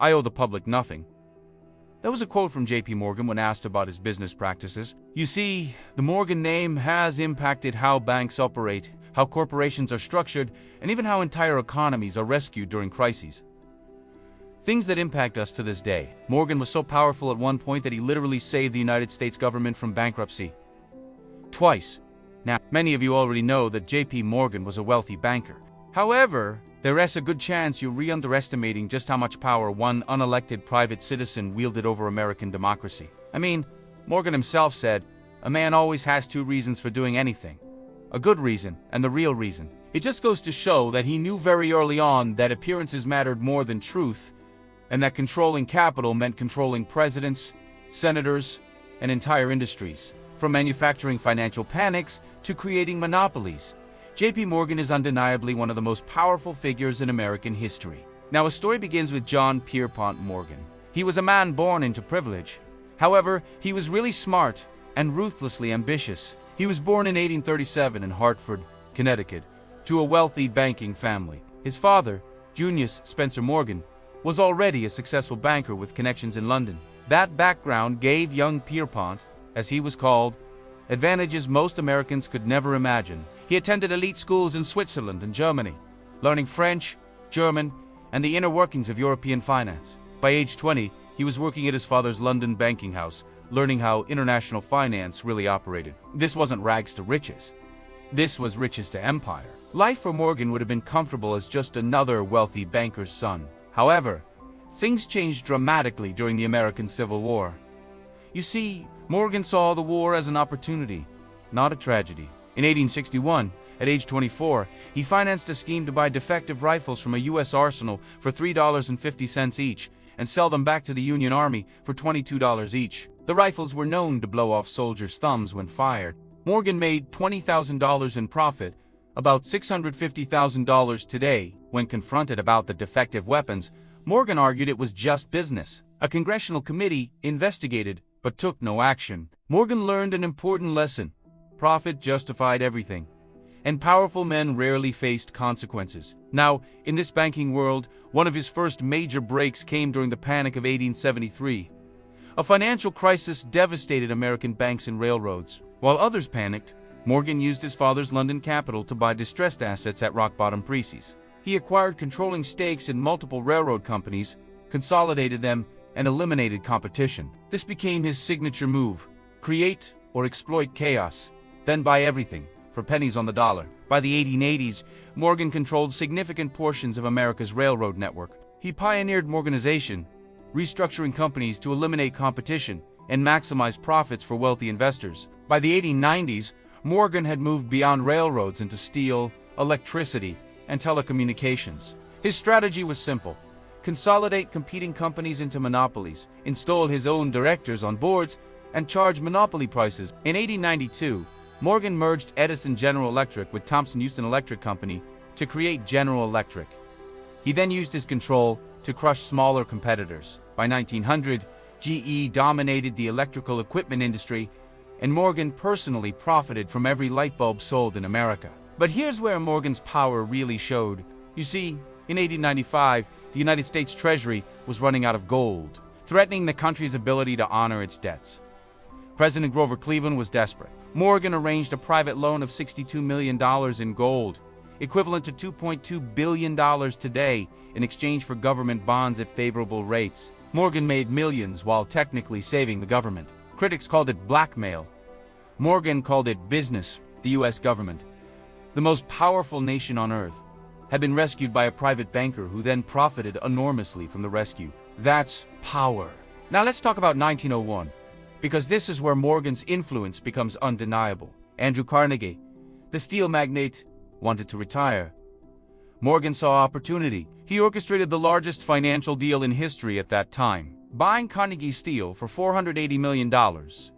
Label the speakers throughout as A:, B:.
A: I owe the public nothing." That was a quote from J.P. Morgan when asked about his business practices. You see, the Morgan name has impacted how banks operate, how corporations are structured, and even how entire economies are rescued during crises. Things that impact us to this day. Morgan was so powerful at one point that he literally saved the United States government from bankruptcy. Twice. Now, many of you already know that J.P. Morgan was a wealthy banker. However, there is a good chance you're re-underestimating just how much power one unelected private citizen wielded over American democracy. I mean, Morgan himself said, "A man always has two reasons for doing anything. A good reason and the real reason." It just goes to show that he knew very early on that appearances mattered more than truth, and that controlling capital meant controlling presidents, senators, and entire industries. From manufacturing financial panics to creating monopolies, J.P. Morgan is undeniably one of the most powerful figures in American history. Now, a story begins with John Pierpont Morgan. He was a man born into privilege. However, he was really smart and ruthlessly ambitious. He was born in 1837 in Hartford, Connecticut, to a wealthy banking family. His father, Junius Spencer Morgan, was already a successful banker with connections in London. That background gave young Pierpont, as he was called, advantages most Americans could never imagine. He attended elite schools in Switzerland and Germany, learning French, German, and the inner workings of European finance. By age 20, he was working at his father's London banking house, learning how international finance really operated. This wasn't rags to riches. This was riches to empire. Life for Morgan would have been comfortable as just another wealthy banker's son. However, things changed dramatically during the American Civil War. You see, Morgan saw the war as an opportunity, not a tragedy. In 1861, at age 24, he financed a scheme to buy defective rifles from a U.S. arsenal for $3.50 each and sell them back to the Union Army for $22 each. The rifles were known to blow off soldiers' thumbs when fired. Morgan made $20,000 in profit, about $650,000 today. When confronted about the defective weapons, Morgan argued it was just business. A congressional committee investigated, but took no action. Morgan learned an important lesson. Profit justified everything, and powerful men rarely faced consequences. Now, in this banking world, one of his first major breaks came during the Panic of 1873. A financial crisis devastated American banks and railroads. While others panicked, Morgan used his father's London capital to buy distressed assets at rock-bottom prices. He acquired controlling stakes in multiple railroad companies, consolidated them, and eliminated competition. This became his signature move: create or exploit chaos, then buy everything for pennies on the dollar. By the 1880s, Morgan controlled significant portions of America's railroad network. He pioneered Morganization, restructuring companies to eliminate competition and maximize profits for wealthy investors. By the 1890s, Morgan had moved beyond railroads into steel, electricity, and telecommunications. His strategy was simple: consolidate competing companies into monopolies, install his own directors on boards, and charge monopoly prices. In 1892, Morgan merged Edison General Electric with Thomson Houston Electric Company to create General Electric. He then used his control to crush smaller competitors. By 1900, GE dominated the electrical equipment industry, and Morgan personally profited from every light bulb sold in America. But here's where Morgan's power really showed. You see, in 1895, the United States Treasury was running out of gold, threatening the country's ability to honor its debts. President Grover Cleveland was desperate. Morgan arranged a private loan of $62 million in gold, equivalent to $2.2 billion today, in exchange for government bonds at favorable rates. Morgan made millions while technically saving the government. Critics called it blackmail. Morgan called it business. The U.S. government, the most powerful nation on earth, had been rescued by a private banker who then profited enormously from the rescue. That's power. Now let's talk about 1901, because this is where Morgan's influence becomes undeniable. Andrew Carnegie, the steel magnate, wanted to retire. Morgan saw opportunity. He orchestrated the largest financial deal in history at that time, buying Carnegie Steel for $480 million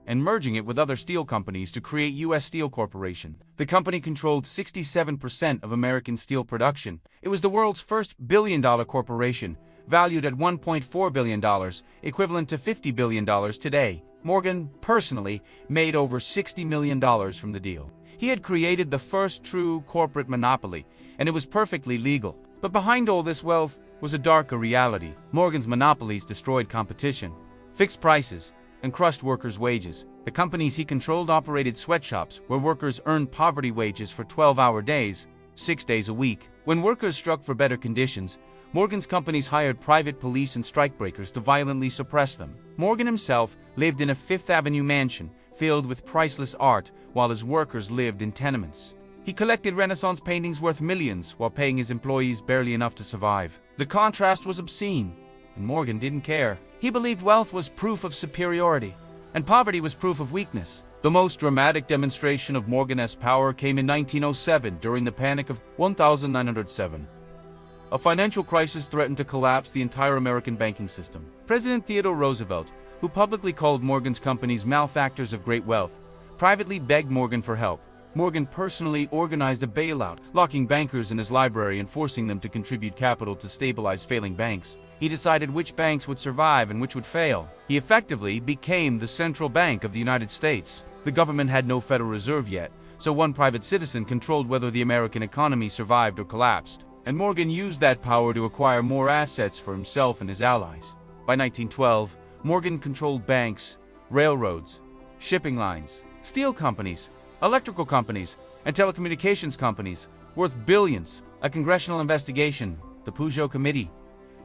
A: and merging it with other steel companies to create U.S. Steel Corporation. The company controlled 67% of American steel production. It was the world's first billion-dollar corporation, valued at $1.4 billion, equivalent to $50 billion today. Morgan personally made over $60 million from the deal. He had created the first true corporate monopoly, and it was perfectly legal. But behind all this wealth, was a darker reality. Morgan's monopolies destroyed competition, fixed prices, and crushed workers' wages. The companies he controlled operated sweatshops where workers earned poverty wages for 12-hour days, 6 days a week. When workers struck for better conditions, Morgan's companies hired private police and strikebreakers to violently suppress them. Morgan himself lived in a Fifth Avenue mansion filled with priceless art while his workers lived in tenements. He collected Renaissance paintings worth millions while paying his employees barely enough to survive. The contrast was obscene, and Morgan didn't care. He believed wealth was proof of superiority, and poverty was proof of weakness. The most dramatic demonstration of Morgan's power came in 1907 during the Panic of 1907. A financial crisis threatened to collapse the entire American banking system. President Theodore Roosevelt, who publicly called Morgan's companies malefactors of great wealth, privately begged Morgan for help. Morgan personally organized a bailout, locking bankers in his library and forcing them to contribute capital to stabilize failing banks. He decided which banks would survive and which would fail. He effectively became the central bank of the United States. The government had no Federal Reserve yet, so one private citizen controlled whether the American economy survived or collapsed. And Morgan used that power to acquire more assets for himself and his allies. By 1912, Morgan controlled banks, railroads, shipping lines, steel companies, electrical companies, and telecommunications companies, worth billions. A congressional investigation, the Peugeot Committee,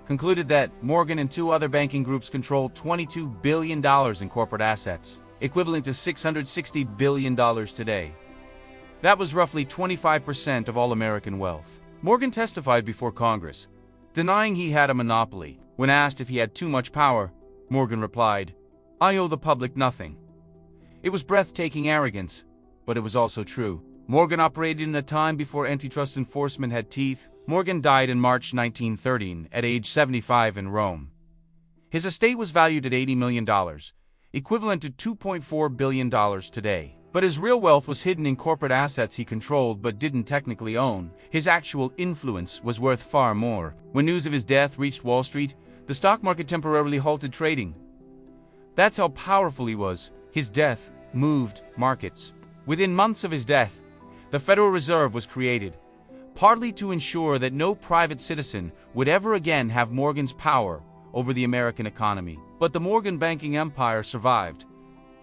A: concluded that Morgan and two other banking groups controlled $22 billion in corporate assets, equivalent to $660 billion today. That was roughly 25% of all American wealth. Morgan testified before Congress, denying he had a monopoly. When asked if he had too much power, Morgan replied, "I owe the public nothing." It was breathtaking arrogance, but it was also true. Morgan operated in a time before antitrust enforcement had teeth. Morgan died in March 1913 at age 75 in Rome. His estate was valued at $80 million, equivalent to $2.4 billion today. But his real wealth was hidden in corporate assets he controlled but didn't technically own. His actual influence was worth far more. When news of his death reached Wall Street, the stock market temporarily halted trading. That's how powerful he was. His death moved markets. Within months of his death, the Federal Reserve was created, partly to ensure that no private citizen would ever again have Morgan's power over the American economy. But the Morgan banking empire survived,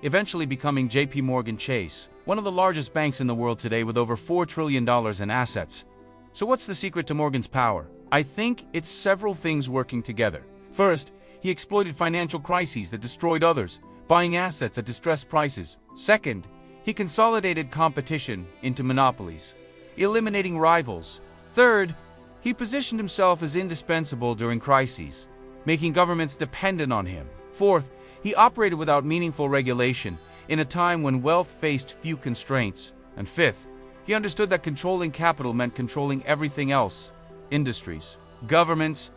A: eventually becoming J.P. Morgan Chase, one of the largest banks in the world today with over $4 trillion in assets. So what's the secret to Morgan's power? I think it's several things working together. First, he exploited financial crises that destroyed others, buying assets at distressed prices. Second, he consolidated competition into monopolies, eliminating rivals. Third, he positioned himself as indispensable during crises, making governments dependent on him. Fourth, he operated without meaningful regulation in a time when wealth faced few constraints. And fifth, he understood that controlling capital meant controlling everything else: industries, governments,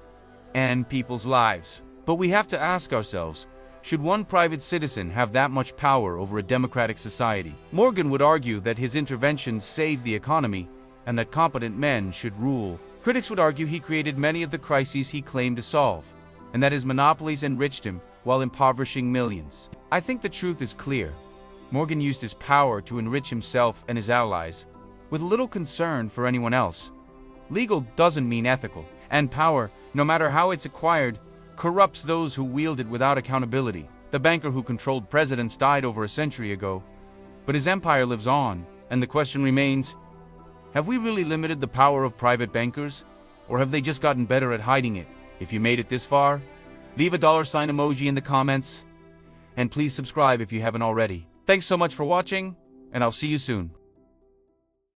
A: and people's lives. But we have to ask ourselves, should one private citizen have that much power over a democratic society? Morgan would argue that his interventions saved the economy and that competent men should rule. Critics would argue he created many of the crises he claimed to solve, and that his monopolies enriched him while impoverishing millions. I think the truth is clear. Morgan used his power to enrich himself and his allies, with little concern for anyone else. Legal doesn't mean ethical, and power, no matter how it's acquired, corrupts those who wield it without accountability. The banker who controlled presidents died over a century ago, but his empire lives on, and the question remains, have we really limited the power of private bankers, or have they just gotten better at hiding it? If you made it this far, leave a $! Emoji in the comments, and please subscribe if you haven't already. Thanks so much for watching, and I'll see you soon.